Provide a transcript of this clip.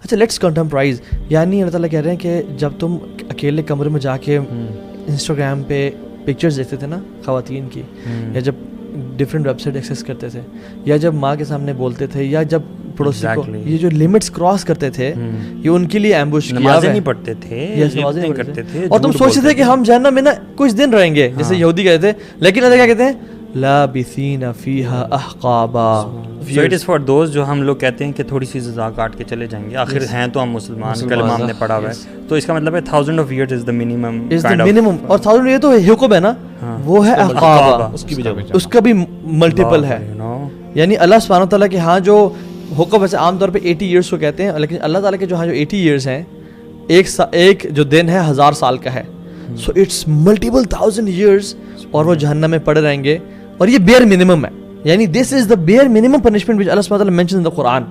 अच्छा लेट्स कंटेम्पराइज, यानी अल्लाह ताला कह रहे हैं कि जब तुम अकेले कमरे में जाके इंस्टाग्राम पे पिक्चर्स देखते थे ना ख़वातीन की, या जब डिफरेंट वेबसाइट एक्सेस करते थे, या जब माँ के सामने बोलते थे, या जब पड़ोसी को, ये जो लिमिट्स क्रॉस करते थे ये उनके लिए एम्बुश किया नमाज़ें नहीं पढ़ते थे, नमाज़ें नहीं करते थे, और तुम सोचते थे कि हम जन्नत में ना कुछ दिन रहेंगे, जैसे यहूदी कहते थे, लेकिन अल्लाह क्या कहते हैं, लाबिसीना फीहा अहक़ाबा। So it is for those जो हम लोग कहते हैं कि थोड़ी सी सज़ा काट के चले जाएंगे, आखिर हैं तो हम मुसलमान, कलमा हमने पढ़ा हुआ है, तो इसका मतलब है 1000 of years is the minimum और 1000 ये तो हुक्म है ना, वो है अहक़ाबा, उसका भी मल्टीपल है, यानी अल्लाह सुब्हानहू व तआला के हाँ जो हुक्म वैसे आमतौर पे 80 ईयर्स को कहते हैं, लेकिन अल्लाह ताला के जो हाँ जो 80 ईयर्स हैं, एक जो दिन है 1000 साल का है, सो इट्स मल्टीपल 1000 ईयर्स, और वो जहन्नम में पड़े रहेंगे, और ये बेयर मिनिमम है, यानी this is the bare minimum punishment which Allah सुब्हानहू व तआला मेंशन्स इन द कुरान।